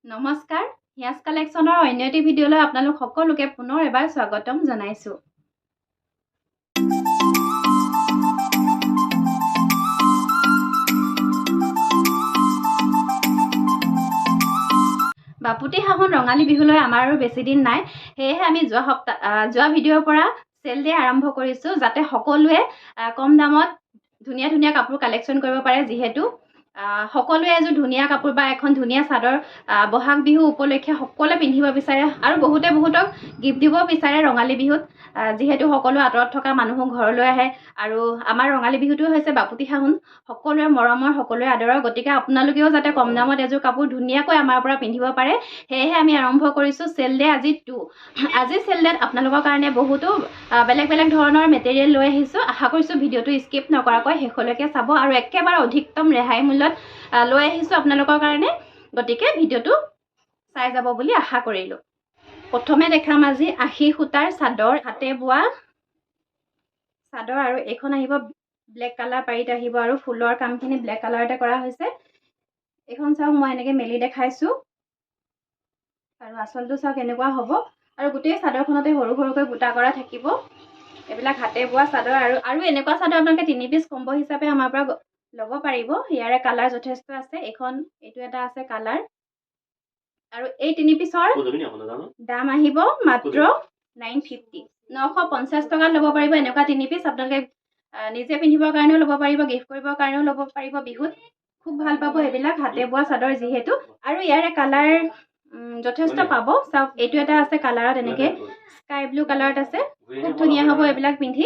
নমস্কাৰ হিয়াজ কালেকশ্যনৰ অন্য এটি ভিডিঅ'লৈ আপোনালোক সকলোকে পুনৰ এবাৰ স্বাগতম জনাইছো। বাপুতি সাহোন ৰঙালী বিহুলৈ আমাৰ আৰু বেছি দিন নাই, সেয়েহে আমি যোৱা ভিডিঅ'ৰ পৰা চেল ডে আৰম্ভ কৰিছো যাতে সকলোৱে কম দামত ধুনীয়া ধুনীয়া কাপোৰ কালেকশ্যন কৰিব পাৰে। যিহেতু সকলোৱে এযোৰ ধুনীয়া কাপোৰ বা এখন ধুনীয়া চাদৰ বহাগ বিহু উপলক্ষে সকলোৱে পিন্ধিব বিচাৰে আৰু বহুতক গিফ্ট দিব বিচাৰে ৰঙালী বিহুত। যিহেতু সকলো আঁতৰত থকা মানুহ ঘৰলৈ আহে আৰু আমাৰ ৰঙালী বিহুটো হৈছে বাপুতি সাহোন, সকলোৰে মৰমৰ সকলোৰে আদৰৰ। গতিকে আপোনালোকেও যাতে কম দামত এযোৰ কাপোৰ ধুনীয়াকৈ আমাৰ পৰা পিন্ধিব পাৰে, সেয়েহে আমি আৰম্ভ কৰিছোঁ চেল ডে আজি 2। আজি চেল ডেত আপোনালোকৰ কাৰণে বহুতো বেলেগ ধৰণৰ মেটেৰিয়েল লৈ আহিছোঁ। আশা কৰিছোঁ ভিডিঅ'টো স্কিপ নকৰাকৈ শেষলৈকে চাব আৰু একেবাৰে অধিকতম ৰেহাই মূল্যত লৈ আহিছোঁ আপোনালোকৰ কাৰণে। গতিকে ভিডিঅ'টো চাই যাব বুলি আশা কৰিলোঁ। প্ৰথমে দেখাম আজি 80 সূতাৰ চাদৰ, হাতে বোৱা চাদৰ, আৰু এইখন আহিব ব্লেক কালাৰ পাৰীত আহিব আৰু ফুলৰ কামখিনি ব্লেক কালাৰতে কৰা হৈছে। এইখন চাওক, মই এনেকৈ মেলি দেখাইছোঁ আৰু আঁচলটো চাওক এনেকুৱা হ'ব আৰু গোটেই চাদৰখনতে সৰুকৈ বুটা কৰা থাকিব। এইবিলাক হাতে বোৱা চাদৰ আৰু এনেকুৱা চাদৰ আপোনালোকে 3 পিচ কম্ব হিচাপে আমাৰ পৰা ল'ব পাৰিব। ইয়াৰে কালাৰ যথেষ্ট আছে। এইটো এটা আছে কালাৰ আৰু এই 3 পিচৰ দাম আহিব মাত্ৰ 950 950 টকাত ল'ব পাৰিব। এনেকুৱা 3 পিচ আপোনালোকে নিজে পিন্ধিবৰ কাৰণেও ল'ব পাৰিব, গিফ্ট কৰিবৰ কাৰণেও ল'ব পাৰিব। বিহুত খুব ভাল পাব এইবিলাক হাতে বোৱা চাদৰ যিহেতু। আৰু ইয়াৰে কালাৰ যথেষ্ট পাব। চাওক, এইটো এটা আছে কালাৰত, এনেকৈ স্কাই ব্লু কালাৰত আছে। খুব ধুনীয়া হ'ব এইবিলাক পিন্ধি।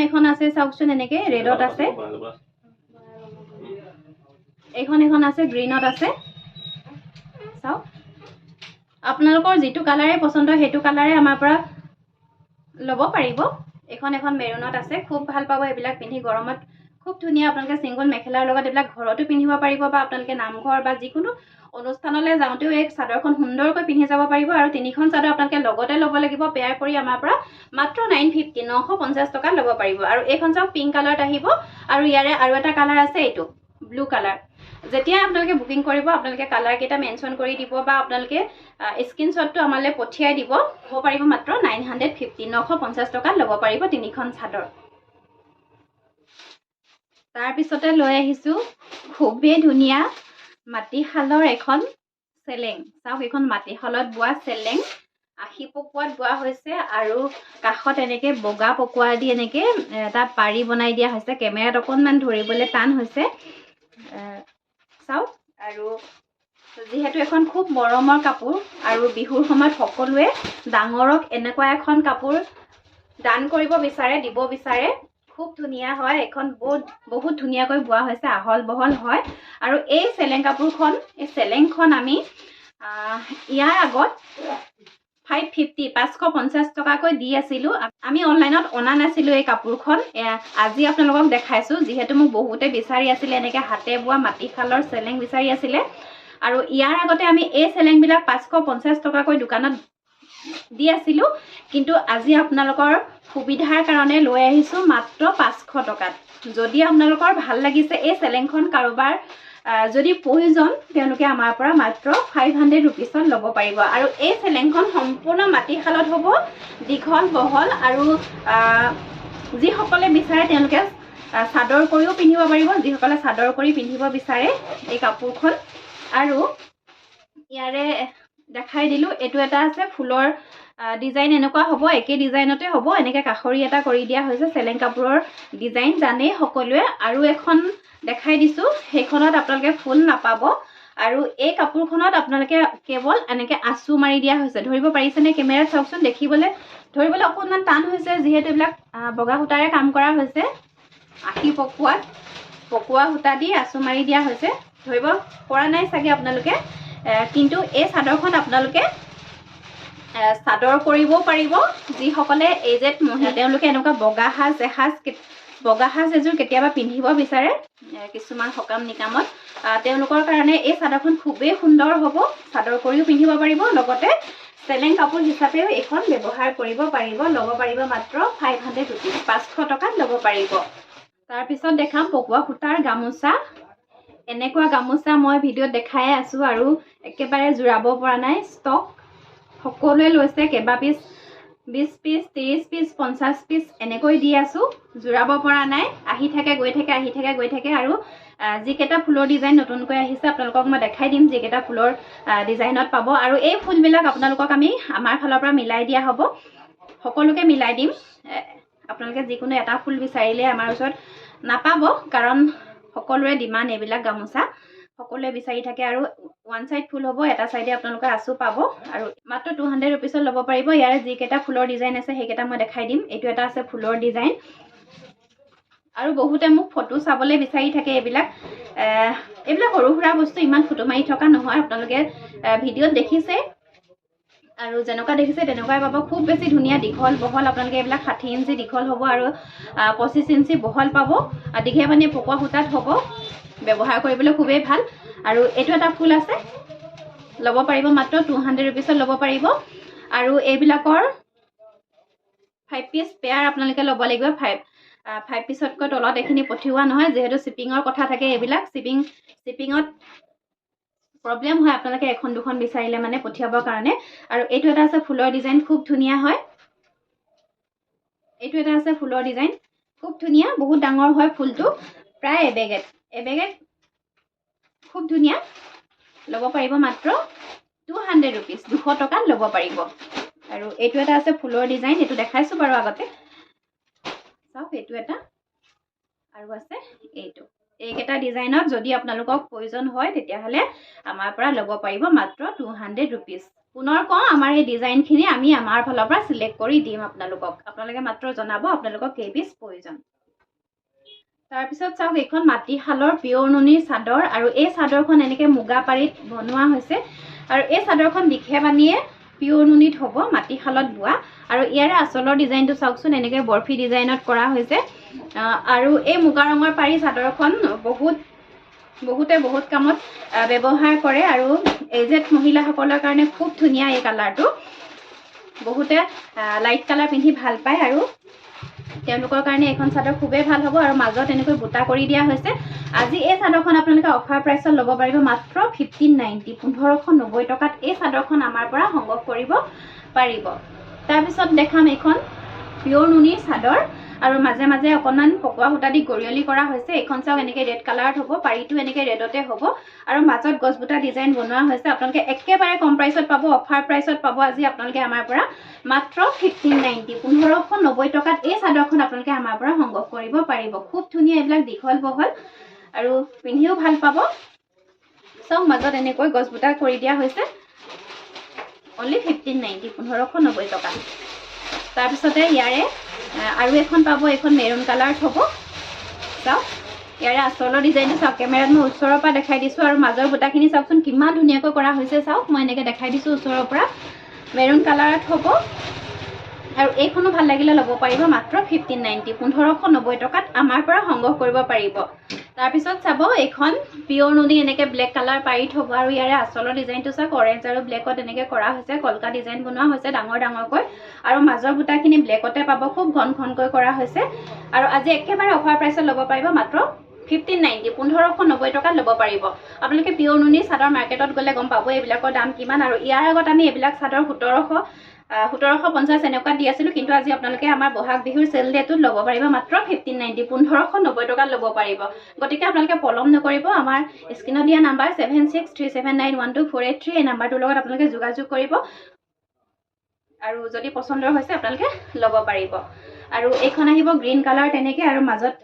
এখন আছে চাওকচোন, এনেকৈ ৰেডত আছে। এখন আছে গ্ৰীণত আছে। চাওক, আপোনালোকৰ যিটো কালাৰে পচন্দ সেইটো কালাৰে আমাৰ পৰা ল'ব পাৰিব। এখন মেৰুনত আছে। খুব ভাল পাব এইবিলাক পিন্ধি। গৰমত খুব ধুনীয়া। আপোনালোকে চিংগল মেখেলাৰ লগত এইবিলাক ঘৰতো পিন্ধিব পাৰিব বা আপোনালোকে নামঘৰ বা যিকোনো অনুষ্ঠানলৈ যাওঁতেও এই চাদৰখন সুন্দৰকৈ পিন্ধি যাব পাৰিব। আৰু 3খন চাদৰ আপোনালোকে লগতে ল'ব লাগিব পেয়াৰ কৰি আমাৰ পৰা মাত্ৰ 950 950 টকাত ল'ব পাৰিব। আৰু এইখন চাওক পিংক কালাৰত আহিব আৰু ইয়াৰে আৰু এটা কালাৰ আছে, এইটো ব্লু কালাৰ। যেতিয়া আপোনালোকে বুকিং কৰিব আপোনালোকে কালাৰকেইটা মেনশ্যন কৰি দিব বা আপোনালোকে স্ক্ৰীনশ্বটটো আমালৈ পঠিয়াই দিব। ল'ব পাৰিব মাত্ৰ 950 950 টকাত ল'ব পাৰিব 3খন চাদৰ। তাৰপিছতে লৈ আহিছোঁ খুবেই ধুনীয়া মাটিশালৰ এখন চেলেং। চাওক, এইখন মাটিশালত বোৱা চেলেং, 80 পকুৱাত বোৱা হৈছে আৰু কাষত এনেকৈ বগা পকুৱা দি এনেকৈ এটা পাৰি বনাই দিয়া হৈছে। কেমেৰাত অকণমান ধৰিবলৈ টান হৈছে। চাওক, আৰু যিহেতু এখন খুব মৰমৰ কাপোৰ আৰু বিহুৰ সময়ত সকলোৱে ডাঙৰক এনেকুৱা এখন কাপোৰ দান কৰিব বিচাৰে, দিব বিচাৰে। খুব ধুনীয়া হয়। এইখন বহুত ধুনীয়াকৈ বোৱা হৈছে, আহল বহল হয়। আৰু এই চেলেং কাপোৰখন, এই চেলেংখন আমি ইয়াৰ আগত 550 টকাকৈ দি আছিলোঁ। আমি অনলাইনত অনা নাছিলোঁ এই কাপোৰখন। আজি আপোনালোকক দেখাইছোঁ যিহেতু মোক বহুতে বিচাৰি আছিলে, এনেকৈ হাতে বোৱা মাটিশালৰ চেলেং বিচাৰি আছিলে। আৰু ইয়াৰ আগতে আমি এই চেলেংবিলাক 550 টকাকৈ দোকানত দি আছিলোঁ, কিন্তু আজি আপোনালোকৰ সুবিধাৰ কাৰণে লৈ আহিছোঁ মাত্ৰ 500 টকাত। যদি আপোনালোকৰ ভাল লাগিছে এই চেলেংখন, কাৰোবাৰ যদি প্ৰয়োজন, তেওঁলোকে আমাৰ পৰা মাত্ৰ 500 ৰুপিছত ল'ব পাৰিব। আৰু এই চেলেংখন সম্পূৰ্ণ মাটিশালত হ'ব, দীঘল বহল। আৰু যিসকলে বিচাৰে তেওঁলোকে চাদৰ কৰিও পিন্ধিব পাৰিব, যিসকলে চাদৰ কৰি পিন্ধিব বিচাৰে এই কাপোৰখন। আৰু ইয়াৰে দেখাই দিলোঁ, এইটো এটা আছে ফুলৰ ডিজাইন। এনেকুৱা হ'ব, একে ডিজাইনতে হ'ব। এনেকৈ কাষৰি এটা কৰি দিয়া হৈছে। চেলেং কাপোৰৰ ডিজাইন জানেই সকলোৱে। আৰু এখন দেখাই দিছোঁ, সেইখনত আপোনালোকে ফুল নাপাব। আৰু এই কাপোৰখনত আপোনালোকে কেৱল এনেকৈ আঁচু মাৰি দিয়া হৈছে। ধৰিব পাৰিছেনে কেমেৰাত? চাওকচোন, ধৰিবলৈ অকণমান টান হৈছে যিহেতু এইবিলাক বগা সূতাৰে কাম কৰা হৈছে। 80 পকোৱা সূতা দি আঁচু মাৰি দিয়া হৈছে। ধৰিব পৰা নাই চাগে আপোনালোকে, কিন্তু এই চাদৰখন আপোনালোকে চাদৰ কৰিবও পাৰিব। যিসকলে এজেড মহিলা, তেওঁলোকে এনেকুৱা বগা সাজ এযোৰ কেতিয়াবা পিন্ধিব বিচাৰে কিছুমান সকাম নিকামত, তেওঁলোকৰ কাৰণে এই চাদৰখন খুবেই সুন্দৰ হ'ব। চাদৰ কৰিও পিন্ধিব পাৰিব, লগতে চেলেং কাপোৰ হিচাপেও এইখন ব্যৱহাৰ কৰিব পাৰিব। ল'ব পাৰিব মাত্ৰ 500 ৰুপিজ, 500 টকাত ল'ব পাৰিব। তাৰপিছত দেখাম পকোৱা সূতাৰ গামোচা। এনেকুৱা গামোচা মই ভিডিঅ'ত দেখাই আছোঁ আৰু একেবাৰে জোৰাব পৰা নাই। ষ্টক সকলোৱে লৈছে, কেইবা পিচ 20 পিচ 30 পিচ 50 পিচ এনেকৈ দি আছোঁ, জোৰাব পৰা নাই। আহি থাকে গৈ থাকে, আহি থাকে গৈ থাকে। আৰু যিকেইটা ফুলৰ ডিজাইন নতুনকৈ আহিছে আপোনালোকক মই দেখাই দিম, যিকেইটা ফুলৰ ডিজাইনত পাব। আৰু এই ফুলবিলাক আপোনালোকক আমি আমাৰ ফালৰ পৰা মিলাই দিয়া হ'ব, সকলোকে মিলাই দিম। আপোনালোকে যিকোনো এটা ফুল বিচাৰিলে আমাৰ ওচৰত নাপাব, কাৰণ সকলোৰে ডিমাণ্ড এইবিলাক গামোচা, সকলোৱে বিচাৰি থাকে। আৰু ওৱান চাইড ফুল হ'ব, এটা চাইডে আপোনালোকে আঁচু পাব। আৰু মাত্ৰ 200 ৰুপিছত ল'ব পাৰিব। ইয়াৰে যিকেইটা ফুলৰ ডিজাইন আছে সেইকেইটা মই দেখাই দিম। এইটো এটা আছে ফুলৰ ডিজাইন। আৰু বহুতে মোক ফটো চাবলৈ বিচাৰি থাকে। এইবিলাক সৰু সুৰা বস্তু, ইমান ফটো মাৰি থকা নহয়। আপোনালোকে ভিডিঅ'ত দেখিছে আৰু যেনেকুৱা দেখিছে তেনেকুৱাই পাব। খুব বেছি ধুনীয়া দীঘল বহল, আপোনালোকে এইবিলাক 60 ইঞ্চি দীঘল হ'ব আৰু 25 ইঞ্চি বহল পাব। দীঘে মানে পকোৱা সূতাত হ'ব, ব্যৱহাৰ কৰিবলৈ খুবেই ভাল। আৰু এইটো এটা ফুল আছে, ল'ব পাৰিব মাত্ৰ 200 ৰুপিছত ল'ব পাৰিব। আৰু এইবিলাকৰ 5 পিচ পেয়াৰ আপোনালোকে ল'ব লাগিব। 5 পিচতকৈ তলত এইখিনি পঠিওৱা নহয়, যিহেতু শ্বিপিঙৰ কথা থাকে। এইবিলাক শ্বিপিঙত প্ৰব্লেম হয়, আপোনালোকে এখন দুখন বিচাৰিলে মানে পঠিয়াবৰ কাৰণে। আৰু এইটো এটা আছে ফুলৰ ডিজাইন, খুব ধুনীয়া হয়। এইটো এটা আছে ফুলৰ ডিজাইন, খুব ধুনীয়া, বহুত ডাঙৰ হয় ফুলটো, প্ৰায় এবেগেট খুব ধুনীয়া। ল'ব পাৰিব মাত্ৰ 200 ৰুপিচ, 200 টকাত ল'ব পাৰিব। আৰু এইটো এটা আছে ফুলৰ ডিজাইন, এইটো দেখাইছোঁ বাৰু আগতে। চাওক, এইটো এটা আৰু আছে এইটো। এইকেইটা ডিজাইনত যদি আপোনালোকক প্ৰয়োজন হয় তেতিয়াহ'লে আমাৰ পৰা ল'ব পাৰিব মাত্ৰ 200 ৰুপিচ। পুনৰ কওঁ, আমাৰ এই ডিজাইনখিনি আমি আমাৰ ফালৰ পৰা চিলেক্ট কৰি দিম আপোনালোকক। আপোনালোকে মাত্ৰ জনাব আপোনালোকক কেই পিচ প্ৰয়োজন। তাৰপিছত চাওক, এইখন মাটিশালৰ পিয়ৰ নুনিৰ চাদৰ। আৰু এই চাদৰখন এনেকৈ মুগা পাৰিত বনোৱা হৈছে। আৰু এই চাদৰখন দীঘে বানিয়ে পিয়ৰ নুনিত হ'ব, মাটিশালত বোৱা। আৰু ইয়াৰে আঁচলৰ ডিজাইনটো চাওকচোন, এনেকৈ বৰফি ডিজাইনত কৰা হৈছে। আৰু এই মুগা ৰঙৰ পাৰি চাদৰখন বহুতে বহুত কামত ব্যৱহাৰ কৰে। আৰু এজেড মহিলাসকলৰ কাৰণে খুব ধুনীয়া এই কালাৰটো। বহুতে লাইট কালাৰ পিন্ধি ভাল পায় আৰু তেওঁলোকৰ কাৰণে এইখন চাদৰ খুবেই ভাল হ'ব। আৰু মাজত এনেকৈ বুটা কৰি দিয়া হৈছে। আজি এই চাদৰখন আপোনালোকে অফাৰ প্ৰাইচত ল'ব পাৰিব মাত্ৰ 1590, 1590 টকাত এই চাদৰখন আমাৰ পৰা সংগ্ৰহ কৰিব পাৰিব। তাৰপিছত দেখাম এইখন পিয়ৰ নুনিৰ চাদৰ। আৰু মাজে মাজে অকণমান পকোৱা সূতা দি গৰিয়লি কৰা হৈছে। এইখন চাওক, এনেকৈ ৰেড কালাৰত হ'ব, পাৰিটো এনেকৈ ৰেডতে হ'ব। আৰু মাজত গছবুটা ডিজাইন বনোৱা হৈছে। আপোনালোকে একেবাৰে কম প্ৰাইচত পাব, অফাৰ প্ৰাইচত পাব। আজি আপোনালোকে আমাৰ পৰা মাত্ৰ 1590, 1590 টকাত এই চাদৰখন আপোনালোকে আমাৰ পৰা সংগ্ৰহ কৰিব পাৰিব। খুব ধুনীয়া, এইবিলাক দীঘল বহল আৰু পিন্ধিও ভাল পাব। চাওক, মাজত এনেকৈ গছবুটা কৰি দিয়া হৈছে। অনলি 1590, 1590 টকা। তাৰপিছতে ইয়াৰে আৰু এখন পাব, এইখন মেৰুন কালাৰত হ'ব। চাওক, ইয়াৰে আঁচলৰ ডিজাইনটো চাওক, কেমেৰাত মই ওচৰৰ পৰা দেখাই দিছোঁ। আৰু মাজৰ বুটাখিনি চাওকচোন কিমান ধুনীয়াকৈ কৰা হৈছে। চাওক, মই এনেকৈ দেখাই দিছোঁ ওচৰৰ পৰা, মেৰুন কালাৰত হ'ব। আৰু এইখনো ভাল লাগিলে ল'ব পাৰিব মাত্ৰ 1590, 1590 টকাত আমাৰ পৰা সংগ্ৰহ কৰিব পাৰিব। তাৰপিছত চাব, এইখন পিয়ৰ নুনি এনেকৈ ব্লেক কালাৰ পাৰিত হ'ব। আৰু ইয়াৰে আঁচলৰ ডিজাইনটো চাওক, অৰেঞ্জ আৰু ব্লেকত এনেকৈ কৰা হৈছে, কলকা ডিজাইন বনোৱা হৈছে ডাঙৰ ডাঙৰকৈ। আৰু মাজৰ বুটাখিনি ব্লেকতে পাব, খুব ঘন ঘনকৈ কৰা হৈছে। আৰু আজি একেবাৰে অফাৰ প্ৰাইচত ল'ব পাৰিব মাত্ৰ 1590, 1590 টকাত ল'ব পাৰিব। আপোনালোকে পিয়ৰ নুনি চাদৰ মাৰ্কেটত গ'লে গম পাব এইবিলাকৰ দাম কিমান। আৰু ইয়াৰ আগত আমি এইবিলাক চাদৰ 1750 এনেকুৱাত দি আছিলোঁ। কিন্তু আজি আপোনালোকে আমাৰ বহাগ বিহুৰ চেল ডেটোত ল'ব পাৰিব মাত্ৰ 1590, 1590 টকাত ল'ব পাৰিব। গতিকে আপোনালোকে পলম নকৰিব। আমাৰ স্ক্ৰীণত দিয়া নাম্বাৰ 7637912483, এই নাম্বাৰটোৰ লগত আপোনালোকে যোগাযোগ কৰিব। আৰু যদি পচন্দৰ হৈছে আপোনালোকে ল'ব পাৰিব। আৰু এইখন আহিব গ্ৰীণ কালাৰ তেনেকৈ, আৰু মাজত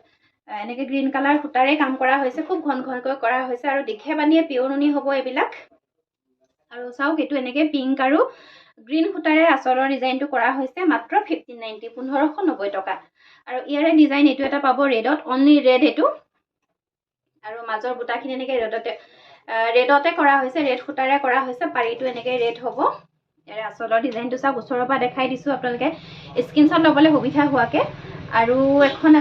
এনেকৈ গ্ৰীণ কালাৰ সূতাৰে কাম কৰা হৈছে, খুব ঘন ঘনকৈ কৰা হৈছে। আৰু দীঘে বানিয়ে পিয়ৰ নুনি হ'ব এইবিলাক। আৰু চাওক, এইটো এনেকৈ পিংক আৰু গ্ৰীণ সূতাৰে আঁচলৰ ডিজাইনটো কৰা হৈছে মাত্ৰ 1590, 1590 টকা। আৰু ইয়াৰে ডিজাইন এইটো এটা পাব ৰেডত, অনলি ৰেড এইটো। আৰু মাজৰ বুটাখিনি এনেকৈ ৰেডতে কৰা হৈছে, ৰেড সূতাৰে কৰা হৈছে। পাৰিটো এনেকৈ ৰেড হ'ব। ইয়াৰে আঁচলৰ ডিজাইনটো চাওক, ওচৰৰ পৰা দেখাই দিছোঁ আপোনালোকে স্ক্ৰীনশ্বট ল'বলৈ সুবিধা হোৱাকৈ। আৰু এখন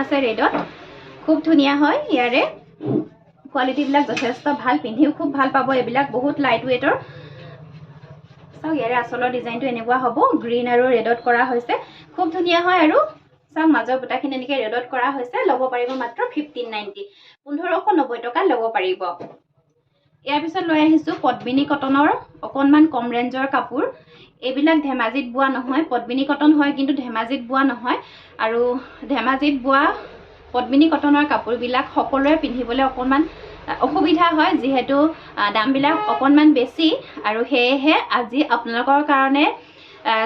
আছে ৰেডত, খুব ধুনীয়া হয়। ইয়াৰে কোৱালিটিবিলাক যথেষ্ট ভাল, পিন্ধিও খুব ভাল পাব। এইবিলাক বহুত লাইট ৱেইটৰ। চাওক, ইয়াৰে আঁচলৰ ডিজাইনটো এনেকুৱা হ'ব, গ্ৰীণ আৰু ৰেডত কৰা হৈছে, খুব ধুনীয়া হয়। আৰু চাওক মাজৰ বুটাখিনি এনেকৈ ৰেডত কৰা হৈছে ল'ব পাৰিব মাত্ৰ 1590 1590 টকা ল'ব পাৰিব ইয়াৰ পিছত লৈ আহিছোঁ পদ্মিনী কটনৰ অকণমান কম ৰেঞ্জৰ কাপোৰ এইবিলাক ধেমাজিত বোৱা নহয় পদ্মিনী কটন হয় কিন্তু ধেমাজিত বোৱা নহয় আৰু ধেমাজিত বোৱা পদ্মিনী কটনৰ কাপোৰবিলাক সকলোৱে পিন্ধিবলৈ অকণমান অসুবিধা হয় যিহেতু দামবিলাক অকণমান বেছি আৰু সেয়েহে আজি আপোনালোকৰ কাৰণে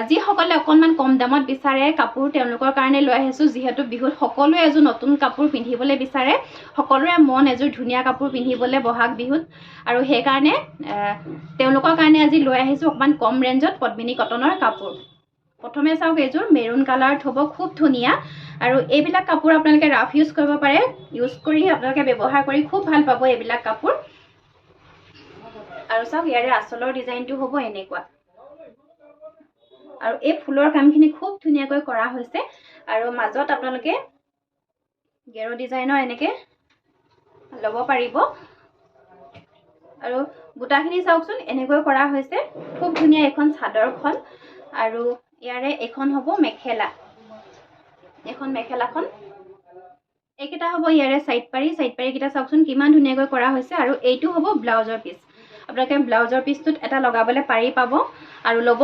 যিসকলে অকণমান কম দামত বিচাৰে কাপোৰ তেওঁলোকৰ কাৰণে লৈ আহিছোঁ যিহেতু বিহুত সকলোৱে এযোৰ নতুন কাপোৰ পিন্ধিবলৈ বিচাৰে সকলোৰে মন এযোৰ ধুনীয়া কাপোৰ পিন্ধিবলৈ বহাগ বিহুত আৰু সেইকাৰণে তেওঁলোকৰ কাৰণে আজি লৈ আহিছোঁ অকণমান কম ৰেঞ্জত পদ্মিনী কটনৰ কাপোৰ প্ৰথমে চাওক এইযোৰ মেৰুন কালাৰত হ'ব খুব ধুনীয়া আৰু এইবিলাক কাপোৰ আপোনালোকে ৰাফ ইউজ কৰিব পাৰে ইউজ কৰি আপোনালোকে ব্যৱহাৰ কৰি খুব ভাল পাব এইবিলাক কাপোৰ আৰু চাওক ইয়াৰে আঁচলৰ ডিজাইনটো হ'ব এনেকুৱা আৰু এই ফুলৰ কামখিনি খুব ধুনীয়াকৈ কৰা হৈছে আৰু মাজত আপোনালোকে গেৰো ডিজাইনৰ এনেকৈ ল'ব পাৰিব আৰু বুটাখিনি চাওকচোন এনেকৈ কৰা হৈছে খুব ধুনীয়া এখন চাদৰখন আৰু ইয়াৰে এখন হ'ব মেখেলা এখন মেখেলাখন এইকেইটা হ'ব ইয়াৰে সাইড পাৰি কেইটা চাওকচোন কিমান ধুনীয়াকৈ কৰা হৈছে আৰু এইটো হ'ব ব্লাউজৰ পিচ আপোনালোকে ব্লাউজৰ পিচটোত এটা লগাবলৈ পাৰি পাব আৰু ল'ব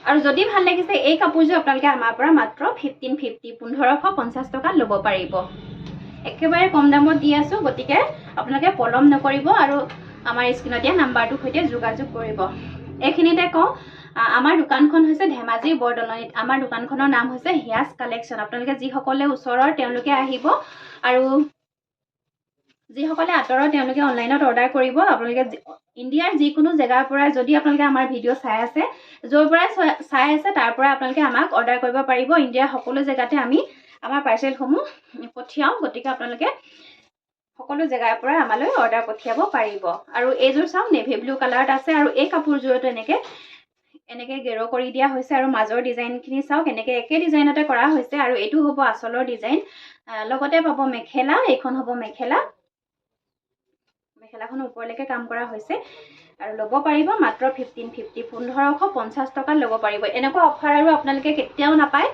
আৰু যদি ভাল লাগিছে এই কাপোৰযোৰ আপোনালোকে আমাৰ পৰা মাত্ৰ 1550 টকা ল'ব পাৰিব একেবাৰে কম দামত দি আছোঁ গতিকে আপোনালোকে পলম নকৰিব আৰু আমাৰ স্ক্ৰীনত দিয়া নাম্বাৰটোৰ সৈতে যোগাযোগ কৰিব এইখিনিতে কওঁ আমাৰ দোকানখন হৈছে ধেমাজি বৰদলনিত আমাৰ দোকানখনৰ নাম হৈছে হিয়াজ কালেকশ্যন আপোনালোকে যিসকলে ওচৰৰ তেওঁলোকে আহিব আৰু যিসকলে আঁতৰৰ তেওঁলোকে অনলাইনত অৰ্ডাৰ কৰিব আপোনালোকে ইণ্ডিয়াৰ যিকোনো জেগাৰ পৰা যদি আপোনালোকে আমাৰ ভিডিঅ' চাই আছে য'ৰ পৰাই চাই আছে তাৰ পৰা আপোনালোকে আমাক অৰ্ডাৰ কৰিব পাৰিব ইণ্ডিয়াৰ সকলো জেগাতে আমি আমাৰ পাৰ্চেলসমূহ পঠিয়াওঁ গতিকে আপোনালোকে সকলো জেগাৰ পৰা আমালৈ অৰ্ডাৰ পঠিয়াব পাৰিব আৰু এইযোৰ চাওক নেভি ব্লু কালাৰত আছে আৰু এই কাপোৰযোৰতো এনেকৈ গেৰো কৰি দিয়া হৈছে আৰু মাজৰ ডিজাইনখিনি চাওক এনেকৈ একে ডিজাইনতে কৰা হৈছে আৰু এইটো হ'ব আঁচলৰ ডিজাইন লগতে পাব মেখেলা এইখন হ'ব মেখেলাখন ওপৰলৈকে কাম কৰা হৈছে আৰু ল'ব পাৰিব মাত্ৰ 1550 টকাত ল'ব পাৰিব এনেকুৱা অফাৰ আৰু আপোনালোকে কেতিয়াও নাপায়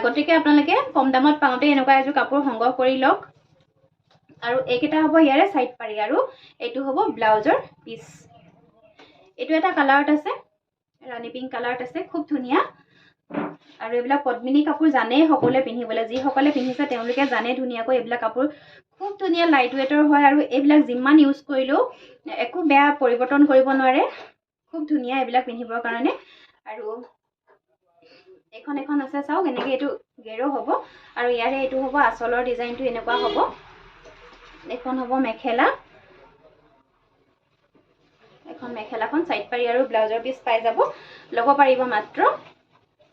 গতিকে আপোনালোকে কম দামত পাওঁতে এনেকুৱা এযোৰ কাপোৰ সংগ্ৰহ কৰি লওক আৰু এইকেইটা হ'ব ইয়াৰে সাইড পাৰি আৰু এইটো হ'ব ব্লাউজৰ পিচ এইটো এটা কালাৰত আছে ৰাণী পিংক কালাৰত আছে খুব ধুনীয়া আৰু এইবিলাক পদ্মিনী কাপোৰ জানেই সকলোৱে পিন্ধিবলৈ যিসকলে পিন্ধিছে তেওঁলোকে জানে ধুনীয়াকৈ এইবিলাক কাপোৰ খুব ধুনীয়া লাইট ৱেটৰ হয় আৰু এইবিলাক যিমান ইউজ কৰিলেও একো বেয়া পৰিৱৰ্তন কৰিব নোৱাৰে খুব ধুনীয়া এইবিলাক পিন্ধিবৰ কাৰণে আৰু এখন আছে চাওক এনেকৈ এইটো গেৰো হ'ব আৰু ইয়াৰে এইটো হ'ব আঁচলৰ ডিজাইনটো এনেকুৱা হ'ব এখন হ'ব মেখেলা এখন মেখেলাখন সাইড পাৰি আৰু ব্লাউজৰ পিচ পাই যাব ল'ব পাৰিব মাত্ৰ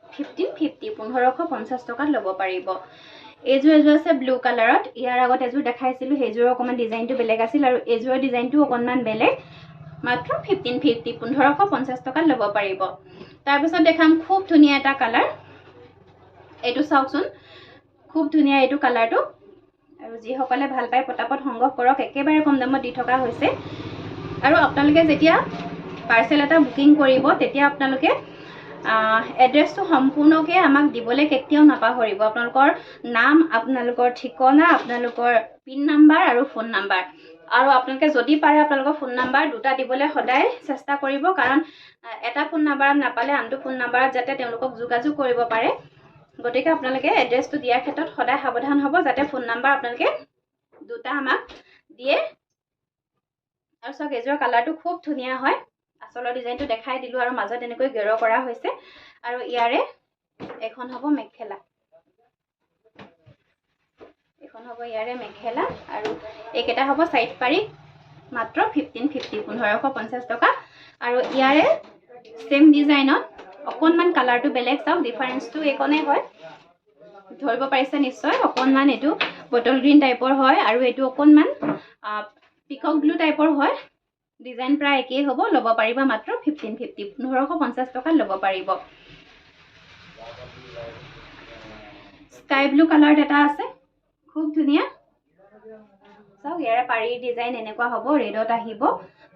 1550 টকাত ল'ব পাৰিব এইযোৰ আছে ব্লু কালাৰত ইয়াৰ আগত এযোৰ দেখাইছিলোঁ সেইযোৰৰ অকণমান ডিজাইনটো বেলেগ আছিল আৰু এইযোৰৰ ডিজাইনটো অকণমান বেলেগ মাত্ৰ 1550 টকাত ল'ব পাৰিব তাৰপিছত দেখাম খুব ধুনীয়া এটা কালাৰ এইটো চাওকচোন খুব ধুনীয়া এইটো কালাৰটো আৰু যিসকলে ভাল পায় পটাপট সংগ্ৰহ কৰক একেবাৰে কম দামত দি থকা হৈছে আৰু আপোনালোকে যেতিয়া পাৰ্চেল এটা বুকিং কৰিব তেতিয়া আপোনালোকে এড্ৰেছটো সম্পূৰ্ণকৈ আমাক দিবলৈ কেতিয়াও নাপাহৰিব আপোনালোকৰ নাম আপোনালোকৰ ঠিকনা আপোনালোকৰ পিন নাম্বাৰ আৰু ফোন নাম্বাৰ আৰু আপোনালোকে যদি পাৰে আপোনালোকৰ ফোন নাম্বাৰ দুটা দিবলৈ সদায় চেষ্টা কৰিব কাৰণ এটা ফোন নাম্বাৰত নাপালে আনটো ফোন নাম্বাৰত যাতে তেওঁলোকক যোগাযোগ কৰিব পাৰে গতিকে আপোনালোকে এড্ৰেছটো দিয়াৰ ক্ষেত্ৰত সদায় সাৱধান হ'ব যাতে ফোন নাম্বাৰ আপোনালোকে দুটা আমাক দিয়ে আৰু চাওক এইযোৰ কালাৰটো খুব ধুনীয়া হয় আঁচলৰ ডিজাইনটো দেখাই দিলোঁ আৰু মাজত এনেকৈ গেৰো কৰা হৈছে আৰু ইয়াৰে এখন হ'ব মেখেলা ইয়াৰে মেখেলা আৰু এইকেইটা হ'ব সাইড পাৰি মাত্ৰ 1550 টকা আৰু ইয়াৰে সেম ডিজাইনত অকণমান কালাৰটো বেলেগ চাওক ডিফাৰেঞ্চটো এইকণেই হয় ধৰিব পাৰিছে নিশ্চয় অকণমান এইটো বটল গ্ৰীণ টাইপৰ হয় আৰু এইটো অকণমান পিকক ব্লু টাইপৰ হয় ডিজাইন প্ৰায় একেই হ'ব ল'ব পাৰিব মাত্ৰ 1550 টকাত ল'ব পাৰিব স্কাই ব্লু কালাৰত এটা আছে খুব ধুনীয়া চাওক ইয়াৰে পাৰি ডিজাইন এনেকুৱা হ'ব ৰেডত আহিব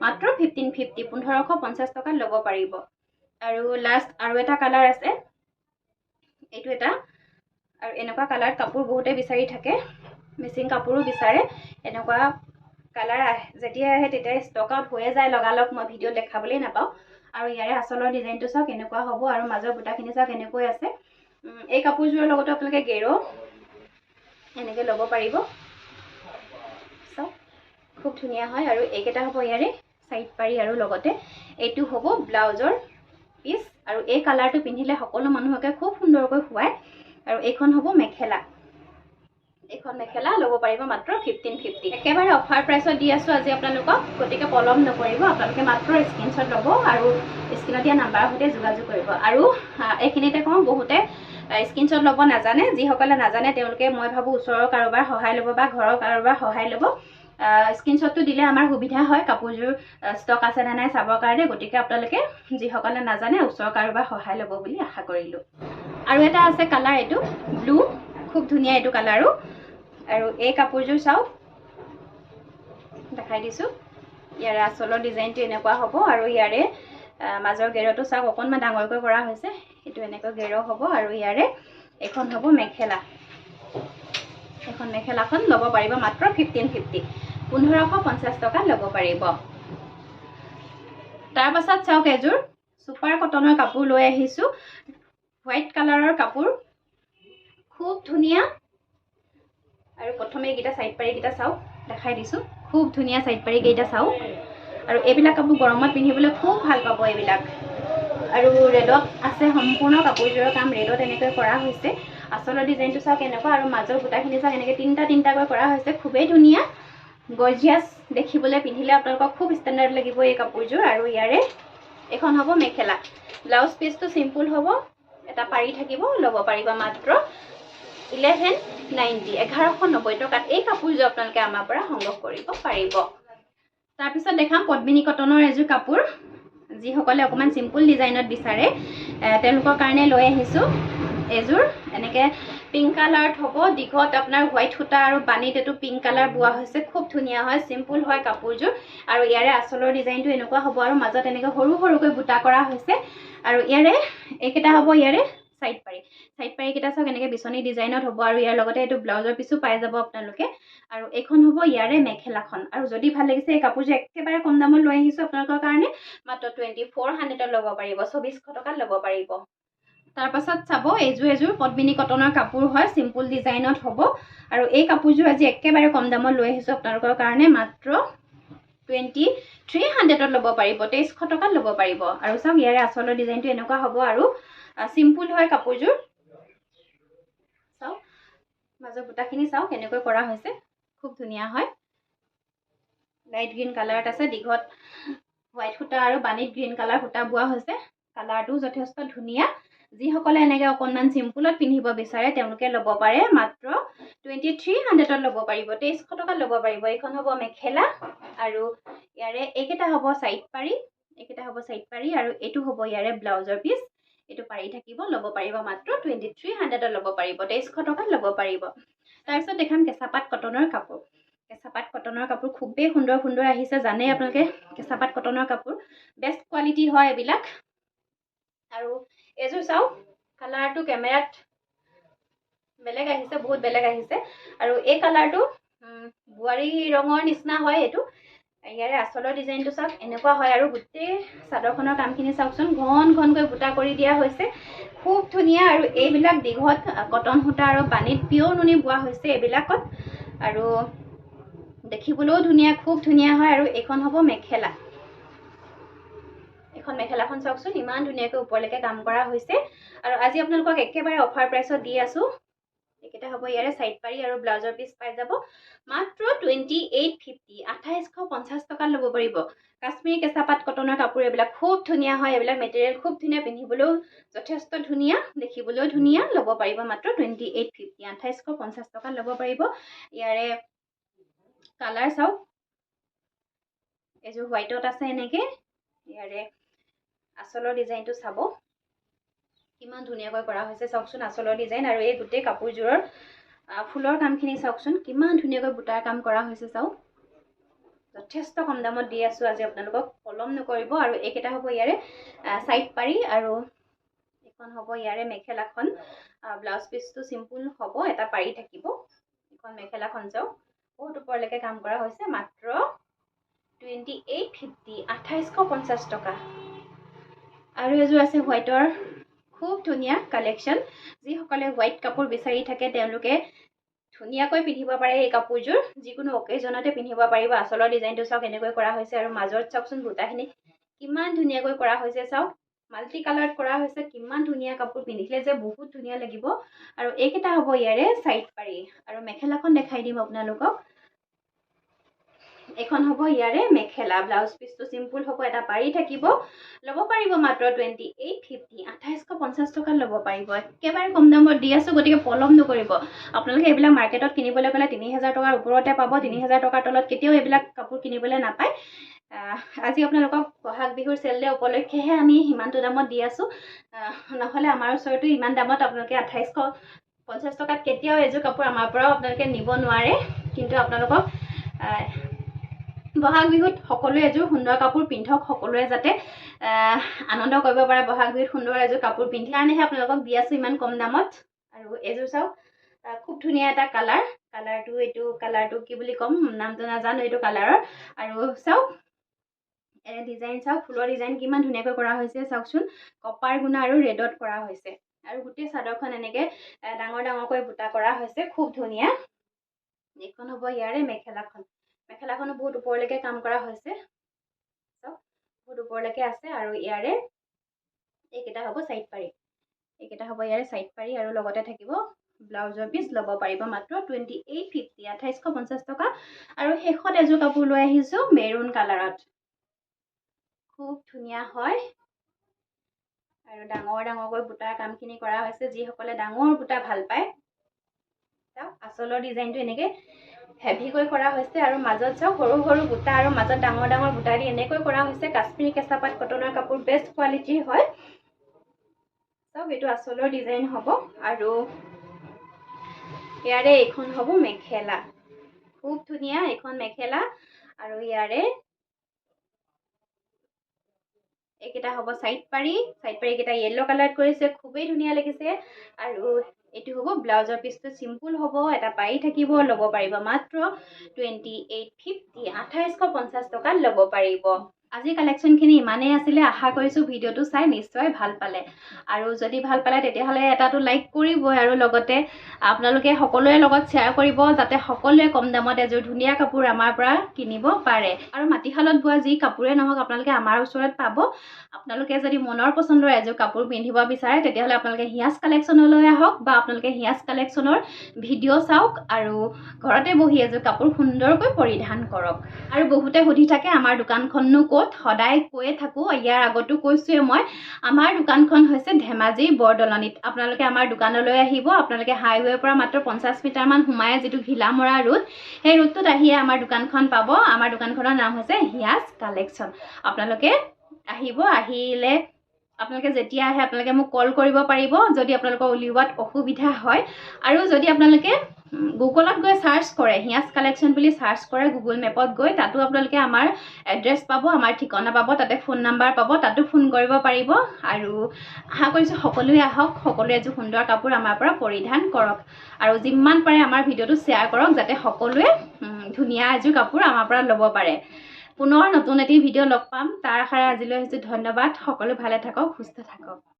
মাত্ৰ 1550 টকাত ল'ব পাৰিব আৰু লাষ্ট আৰু এটা কালাৰ আছে এইটো এটা আৰু এনেকুৱা কালাৰ কাপোৰ বহুতে বিচাৰি থাকে, মিচিং কাপোৰো বিচাৰে। এনেকুৱা কালাৰ যেতিয়া আহে তেতিয়া ষ্টক আউট হৈয়ে যায় লগালগ, মই ভিডিঅ' দেখাবলৈ নাপাওঁ। আৰু ইয়াৰে আঁচলৰ ডিজাইনটো চাওক এনেকুৱা হ'ব, আৰু মাজৰ বুটাখিনি চাওক এনেকৈ আছে। এই কাপোৰযোৰৰ লগতো আপোনালোকে গেৰো এনেকৈ ল'ব পাৰিব। চাওক খুব ধুনীয়া হয়। আৰু এইকেইটা হ'ব ইয়াৰে চাইড পাৰি, আৰু লগতে এইটো হ'ব ব্লাউজৰ পিচ। আৰু এই কালাৰটো পিন্ধিলে সকলো মানুহকে খুব সুন্দৰকৈ শুৱায়। আৰু এইখন হ'ব মেখেলা। এইখন মেখেলা ল'ব পাৰিব মাত্ৰ 1550। একেবাৰে অফাৰ প্ৰাইচত দি আছোঁ আজি আপোনালোকক, গতিকে পলম নকৰিব। আপোনালোকে মাত্ৰ স্ক্ৰীনশ্বট ল'ব আৰু স্ক্ৰীনত দিয়া নাম্বাৰৰ সৈতে যোগাযোগ কৰিব। আৰু এইখিনিতে কওঁ, বহুতে স্ক্ৰীনশ্বট ল'ব নাজানে। যিসকলে নাজানে তেওঁলোকে মই ভাবোঁ ওচৰৰ কাৰোবাৰ সহায় ল'ব বা ঘৰৰ কাৰোবাৰ সহায় ল'ব। স্ক্ৰীনশ্বটটো দিলে আমাৰ সুবিধা হয় কাপোৰযোৰ ষ্টক আছে নে নাই চাবৰ কাৰণে। গতিকে আপোনালোকে যিসকলে নাজানে ওচৰৰ কাৰোবাৰ সহায় ল'ব বুলি আশা কৰিলোঁ। আৰু এটা আছে কালাৰ, এইটো ব্লু, খুব ধুনীয়া এইটো কালাৰো। আৰু এই কাপোৰযোৰ চাওক দেখাই দিছোঁ। ইয়াৰে আঁচলৰ ডিজাইনটো এনেকুৱা হ'ব, আৰু ইয়াৰে মাজৰ গেৰটো চাওক অকণমান ডাঙৰকৈ কৰা হৈছে, এইটো এনেকৈ গেৰ হ'ব। আৰু ইয়াৰে এইখন হ'ব মেখেলা। এখন মেখেলাখন ল'ব পাৰিব মাত্ৰ 1550, 1550 টকাত ল'ব পাৰিব। তাৰ পাছত চাওক এযোৰ ছুপাৰ কটনৰ কাপোৰ লৈ আহিছোঁ, হোৱাইট কালাৰৰ কাপোৰ, খুব ধুনীয়া। আৰু প্ৰথমে এইকেইটা চাইড পাৰিকেইটা চাওক দেখাই দিছোঁ, খুব ধুনীয়া চাইড পাৰিকেইটা চাওক। আৰু এইবিলাক কাপোৰ গৰমত পিন্ধিবলৈ খুব ভাল পাব এইবিলাক। আৰু ৰেডত আছে সম্পূৰ্ণ কাপোৰযোৰৰ কাম ৰেডত এনেকৈ কৰা হৈছে। আঁচলৰ ডিজাইনটো চাওক এনেকুৱা, আৰু মাজৰ বুটাখিনি চাওক এনেকৈ তিনিটাকৈ কৰা হৈছে, খুবেই ধুনীয়া গৰ্জিয়াছ দেখিবলৈ। পিন্ধিলে আপোনালোকক খুব ষ্টেণ্ডাৰ্ড লাগিব এই কাপোৰযোৰ। আৰু ইয়াৰে এইখন হ'ব মেখেলা। ব্লাউজ পিচটো চিম্পুল হ'ব, এটা পাৰি থাকিব, ল'ব পাৰিব মাত্ৰ 1190, 1190 টকাত এই কাপোৰযোৰ আপোনালোকে আমাৰ পৰা সংগ্ৰহ কৰিব পাৰিব। তাৰপিছত দেখাম পদ্মিনী কটনৰ এযোৰ কাপোৰ। যিসকলে অকণমান চিম্পুল ডিজাইনত বিচাৰে তেওঁলোকৰ কাৰণে লৈ আহিছোঁ এযোৰ। এনেকৈ পিংক কালাৰত হ'ব, দীঘত আপোনাৰ হোৱাইট সূতা আৰু বানীত এইটো পিংক কালাৰ বোৱা হৈছে, খুব ধুনীয়া হয়, চিম্পুল হয় কাপোৰযোৰ। আৰু ইয়াৰে আঁচলৰ ডিজাইনটো এনেকুৱা হ'ব, আৰু মাজত এনেকৈ সৰু সৰুকৈ বুটা কৰা হৈছে। আৰু ইয়াৰে এইকেইটা হ'ব ইয়াৰে চাইড পাৰি। চাইড পাৰিকেইটা চাওক এনেকৈ বিচনী ডিজাইনত হ'ব, আৰু ইয়াৰ লগতে এইটো ব্লাউজৰ পিছো পাই যাব আপোনালোকে। আৰু এইখন হ'ব ইয়াৰে মেখেলাখন। আৰু যদি ভাল লাগিছে এই কাপোৰযোৰ একেবাৰে কম দামত লৈ আহিছোঁ আপোনালোকৰ কাৰণে, মাত্ৰ 2400ত ল'ব পাৰিব, 2400 টকাত ল'ব পাৰিব। তাৰ পাছত চাব এযোৰ পদ্মিনী কটনৰ কাপোৰ হয়, চিম্পুল ডিজাইনত হ'ব। আৰু এই কাপোৰযোৰ আজি একেবাৰে কম দামত লৈ আহিছোঁ আপোনালোকৰ কাৰণে, মাত্ৰ 2300ত ল'ব পাৰিব, 2300 টকাত ল'ব পাৰিব। আৰু চাওক ইয়াৰে আঁচলৰ ডিজাইনটো এনেকুৱা হ'ব, আৰু চিম্পুল হয় কাপোৰযোৰ। চাওক মাজৰ বুটাখিনি চাওক এনেকৈ কৰা হৈছে, খুব ধুনীয়া হয়। লাইট গ্ৰীণ কালাৰত আছে, দীঘত হোৱাইট সূতা আৰু বানীত গ্ৰীণ কালাৰ সূতা বোৱা হৈছে। কালাৰটোও যথেষ্ট ধুনীয়া। যিসকলে এনেকৈ অকণমান চিম্পুলত পিন্ধিব বিচাৰে তেওঁলোকে ল'ব পাৰে, মাত্ৰ 2300ত ল'ব পাৰিব, 2300 টকাত ল'ব পাৰিব। এইখন হ'ব মেখেলা, আৰু ইয়াৰে এইকেইটা হ'ব চাইড পাৰি, এইকেইটা হ'ব চাইড পাৰি। আৰু এইটো হ'ব ইয়াৰে ব্লাউজৰ পিচ, এইটো পাৰি থাকিব, ল'ব পাৰিব মাত্ৰ 2300ত ল'ব পাৰিব, 2300 টকাত ল'ব পাৰিব। তাৰপিছত দেখাম কেঁচাপাত কটনৰ কাপোৰ। কেঁচাপাত কটনৰ কাপোৰ খুবেই সুন্দৰ সুন্দৰ আহিছে, জানেই আপোনালোকে কেঁচাপাত কটনৰ কাপোৰ বেষ্ট কোৱালিটি হয় এইবিলাক। আৰু এইযোৰ চাওক কালাৰটো কেমেৰাত বেলেগ আহিছে, বহুত বেলেগ আহিছে। আৰু এই কালাৰটো বোৱাৰী ৰঙৰ নিচিনা হয় এইটো। ইয়াৰে আঁচলৰ ডিজাইনটো চাওক এনেকুৱা হয়, আৰু গোটেই চাদৰখনৰ কামখিনি চাওকচোন, ঘনকৈ বুটা কৰি দিয়া হৈছে, খুব ধুনীয়া। আৰু এইবিলাক দীঘত কটন সূতা আৰু বানীত পিয়ৰ নুনি বোৱা হৈছে এইবিলাকত, আৰু দেখিবলৈও ধুনীয়া, খুব ধুনীয়া হয়। আৰু এইখন হ'ব মেখেলা। এখন মেখেলাখন চাওকচোন ইমান ধুনীয়াকৈ ওপৰলৈকে কাম কৰা হৈছে। আৰু আজি আপোনালোকক একেবাৰে অফাৰ প্ৰাইচত দি আছোঁ। এইকেইটা হ'ব ইয়াৰে চাইড পাৰি, আৰু ব্লাউজৰ পিচ পাই যাব মাত্ৰ 2850, 2850 টকাত ল'ব পাৰিব। কাশ্মীৰী কেঁচাপাত কটনৰ কাপোৰ এইবিলাক খুব ধুনীয়া হয়, এইবিলাক মেটেৰিয়েল খুব ধুনীয়া, পিন্ধিবলৈও যথেষ্ট ধুনীয়া, দেখিবলৈও ধুনীয়া। ল'ব পাৰিব মাত্ৰ 2850, 2850 টকাত ল'ব পাৰিব। ইয়াৰে কালাৰ চাওক, এইযোৰ হোৱাইটত আছে এনেকৈ। ইয়াৰে আঁচলৰ ডিজাইনটো চাব কিমান ধুনীয়াকৈ কৰা হৈছে, চাওকচোন আঁচলৰ ডিজাইন। আৰু এই গোটেই কাপোৰযোৰৰ ফুলৰ কামখিনি চাওকচোন কিমান ধুনীয়াকৈ বুটাৰ কাম কৰা হৈছে, চাওক যথেষ্ট কম দামত দি আছোঁ আজি আপোনালোকক, পলম নকৰিব। আৰু এইকেইটা হ'ব ইয়াৰে চাইড পাৰি, আৰু এইখন হ'ব ইয়াৰে মেখেলাখন। ব্লাউজ পিচটো চিম্পুল হ'ব, এটা পাৰি থাকিব। এখন মেখেলাখন চাওক বহুত ওপৰলৈকে কাম কৰা হৈছে, মাত্ৰ 2850, 2850 টকা। আৰু এযোৰ আছে হোৱাইটৰ, খুব ধুনীয়া কালেকশ্যন। যিসকলে হোৱাইট কাপোৰ বিচাৰি থাকে তেওঁলোকে ধুনীয়াকৈ পিন্ধিব পাৰে এই কাপোৰযোৰ, যিকোনো অকেজনতে পিন্ধিব পাৰিব। আঁচলৰ ডিজাইনটো চাওক এনেকৈ কৰা হৈছে, আৰু মাজত চাওকচোন বুটাখিনি কিমান ধুনীয়াকৈ কৰা হৈছে, চাওক মাল্টি কালাৰত কৰা হৈছে। কিমান ধুনীয়া কাপোৰ, পিন্ধিলে যে বহুত ধুনীয়া লাগিব। আৰু এইকেইটা হ'ব ইয়াৰে চাইড পাৰি। আৰু মেখেলাখন দেখাই দিম আপোনালোকক। এখন হ'ব ইয়াৰে মেখেলা, ব্লাউজ পিচটো চিম্পুল হ'ব, এটা পাৰি থাকিব। ল'ব পাৰিব মাত্ৰ 2850, 2850 টকাত ল'ব পাৰিব। একেবাৰে কম দামত দি আছোঁ, গতিকে পলম নকৰিব। আপোনালোকে এইবিলাক মাৰ্কেটত কিনিবলৈ গ'লে 3000 টকাৰ ওপৰতে পাব। 3000 টকাৰ তলত কেতিয়াও এইবিলাক কাপোৰ কিনিবলৈ নাপায়। আজি আপোনালোকক বহাগ বিহুৰ চেল ডে উপলক্ষেহে আমি সিমানটো দামত দি আছোঁ। নহ'লে আমাৰ ওচৰতো ইমান দামত আপোনালোকে 2850 টকাত কেতিয়াও এযোৰ কাপোৰ আমাৰ পৰাও আপোনালোকে নিব নোৱাৰে। কিন্তু আপোনালোকক বহাগ বিহুত সকলোৱে এযোৰ সুন্দৰ কাপোৰ পিন্ধক, সকলোৱে যাতে আনন্দ কৰিব পাৰে বহাগ বিহুত সুন্দৰ এযোৰ কাপোৰ পিন্ধি, কাৰণেহে আপোনালোকক দি আছোঁ ইমান কম দামত। আৰু এযোৰ চাওক খুব ধুনীয়া এটা কালাৰটো কি বুলি ক'ম, নামটো নাজানো এইটো কালাৰৰ। আৰু চাওক ডিজাইন চাওক, ফুলৰ ডিজাইন কিমান ধুনীয়াকৈ কৰা হৈছে চাওকচোন। কপাৰ গুণা আৰু ৰেডত কৰা হৈছে। আৰু গোটেই চাদৰখন এনেকৈ ডাঙৰ ডাঙৰকৈ বুটা কৰা হৈছে, খুব ধুনীয়া। এইখন হ'ব ইয়াৰে মেখেলাখন। মেখেলাখনো বহুত ওপৰলৈকে কাম কৰা হৈছে, চাওক বহুত ওপৰলৈকে আছে। আৰু ইয়াৰে এইকেইটা হ'ব চাইড পাৰি, এইকেইটা হ'ব ইয়াৰে চাইড পাৰি। আৰু লগতে থাকিব ব্লাউজৰ পিচ, ল'ব পাৰিব মাত্ৰ 2850, 2850 টকা। আৰু শেষত এযোৰ কাপোৰ লৈ আহিছোঁ মেৰুন কালাৰত, খুব ধুনীয়া হয়। আৰু ডাঙৰ ডাঙৰকৈ বুটাৰ কামখিনি কৰা হৈছে, যিসকলে ডাঙৰ বুটা ভাল পায়। চাওক আঁচলৰ ডিজাইনটো এনেকৈ হেভিকৈ কৰা হৈছে, আৰু মাজত চাওক সৰু সৰু বুটা আৰু মাজত ডাঙৰ ডাঙৰ বুটা দি এনেকৈ কৰা হৈছে। কাশ্মীৰী কেঁচাপাত কটনৰ কাপোৰ, বেষ্ট কোৱালিটিৰ হয়। চাওক এইটো আঁচলৰ ডিজাইন হ'ব। আৰু ইয়াৰে এইখন হ'ব মেখেলা, খুব ধুনীয়া এইখন মেখেলা। আৰু ইয়াৰে এইকেইটা হ'ব চাইড পাৰি, এইকেইটা য়েল্লো কালাৰত কৰিছে, খুবেই ধুনীয়া লাগিছে। আৰু এইটো হ'ব ব্লাউজৰ পিচটো চিম্পুল হ'ব, এটা পাৰি থাকিব। ল'ব পাৰিব মাত্ৰ 2850, 2850 টকাত ল'ব পাৰিব। আজি কালেকশ্যনখিনি ইমানেই আছিলে। আশা কৰিছোঁ ভিডিঅ'টো চাই নিশ্চয় ভাল পালে। আৰু যদি ভাল পালে তেতিয়াহ'লে এটাটো লাইক কৰিবই, আৰু লগতে আপোনালোকে সকলোৰে লগত শ্বেয়াৰ কৰিব, যাতে সকলোৱে কম দামত এযোৰ ধুনীয়া কাপোৰ আমাৰ পৰা কিনিব পাৰে। আৰু মাটিশালত বোৱা যি কাপোৰে নহওক আপোনালোকে আমাৰ ওচৰত পাব। আপোনালোকে যদি মনৰ পচন্দৰ এযোৰ কাপোৰ পিন্ধিব বিচাৰে তেতিয়াহ'লে আপোনালোকে হিয়াজ কালেকশ্যনলৈ আহক, বা আপোনালোকে হিয়াজ কালেকশ্যনৰ ভিডিঅ' চাওক, আৰু ঘৰতে বহি এযোৰ কাপোৰ সুন্দৰকৈ পৰিধান কৰক। আৰু বহুতে সুধি থাকে আমাৰ দোকানখননো ক'ত। সদায় কৈয়ে থাকোঁ, ইয়াৰ আগতো কৈছোঁৱে মই, আমাৰ দোকানখন হৈছে ধেমাজিৰ বৰদলনিত। আপোনালোকে আমাৰ দোকানলৈ আহিব, আপোনালোকে হাইৱেৰ পৰা মাত্ৰ 50 মিটাৰমান সোমাই যিটো ঘিলামৰা ৰোড, সেই ৰোডটোত আহিয়ে আমাৰ দোকানখন পাব। আমাৰ দোকানখনৰ নাম হৈছে হিয়াজ কালেকশ্যন। আপোনালোকে আহিব, আহিলে আপোনালোকে যেতিয়া আহে আপোনালোকে মোক কল কৰিব পাৰিব যদি আপোনালোকৰ উলিওৱাত অসুবিধা হয়। আৰু যদি আপোনালোকে গুগলত গৈ চাৰ্চ কৰে, হিয়াজ কালেকশ্যন বুলি চাৰ্চ কৰে গুগল মেপত গৈ, তাতো আপোনালোকে আমাৰ এড্ৰেছ পাব, আমাৰ ঠিকনা পাব, তাতে ফোন নাম্বাৰ পাব, তাতো ফোন কৰিব পাৰিব। আৰু আশা কৰিছোঁ সকলোৱে আহক, সকলোৱে এযোৰ সুন্দৰ কাপোৰ আমাৰ পৰা পৰিধান কৰক। আৰু যিমান পাৰে আমাৰ ভিডিঅ'টো শ্বেয়াৰ কৰক, যাতে সকলোৱে ধুনীয়া এযোৰ কাপোৰ আমাৰ পৰা ল'ব পাৰে। পুনৰ নতুন এটি ভিডিঅ' লগ পাম, তাৰ আশাৰে আজিলৈ আহিছোঁ। ধন্যবাদ। সকলো ভালে থাকক, সুস্থ থাকক।